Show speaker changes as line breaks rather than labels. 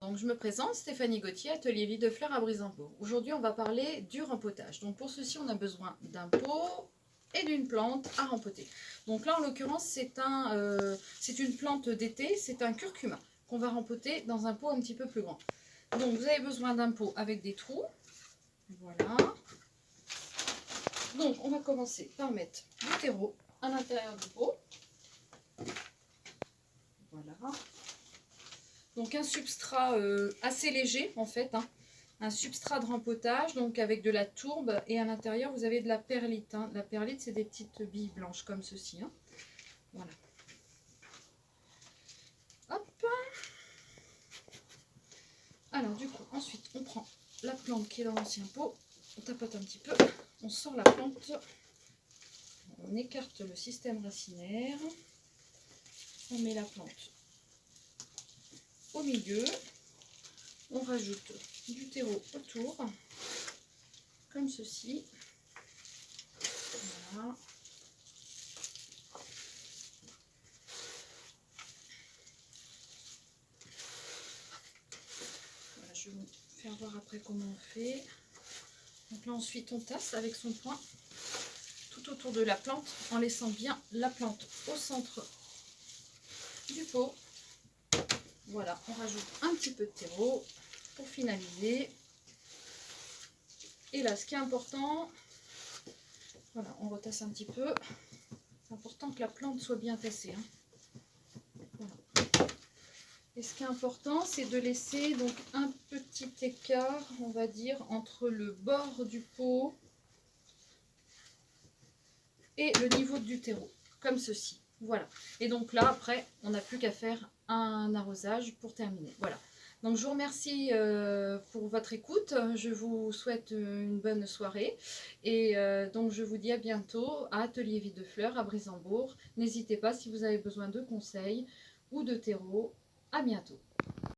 Donc je me présente, Stéphanie Gauthier, atelier Vie de Fleurs à Brisemblour. Aujourd'hui on va parler du rempotage. Donc pour ceci on a besoin d'un pot et d'une plante à rempoter. Donc là en l'occurrence c'est une plante d'été, c'est un curcuma qu'on va rempoter dans un pot un petit peu plus grand. Donc vous avez besoin d'un pot avec des trous. Voilà. Donc on va commencer par mettre du terreau à l'intérieur du pot. Voilà. Donc un substrat assez léger en fait, hein. Un substrat de rempotage, donc avec de la tourbe, et à l'intérieur vous avez de la perlite, hein. La perlite c'est des petites billes blanches comme ceci, hein. Voilà. Hop. Alors du coup ensuite on prend la plante qui est dans l'ancien pot, on tapote un petit peu, on sort la plante, on écarte le système racinaire, on met la plante au milieu, on rajoute du terreau autour, comme ceci. Voilà. Voilà, je vais vous faire voir après comment on fait. Donc là ensuite on tasse avec son poing tout autour de la plante en laissant bien la plante au centre du pot. Voilà, on rajoute un petit peu de terreau pour finaliser. Et là, ce qui est important, voilà, on retasse un petit peu. C'est important que la plante soit bien tassée, hein. Voilà. Et ce qui est important, c'est de laisser donc un petit écart, on va dire, entre le bord du pot et le niveau du terreau, comme ceci. Voilà. Et donc là, après, on n'a plus qu'à faire un arrosage pour terminer. Voilà. Donc je vous remercie pour votre écoute. Je vous souhaite une bonne soirée. Et donc je vous dis à bientôt à Atelier Vie de Fleurs à Brisemblour. N'hésitez pas si vous avez besoin de conseils ou de terreau. À bientôt.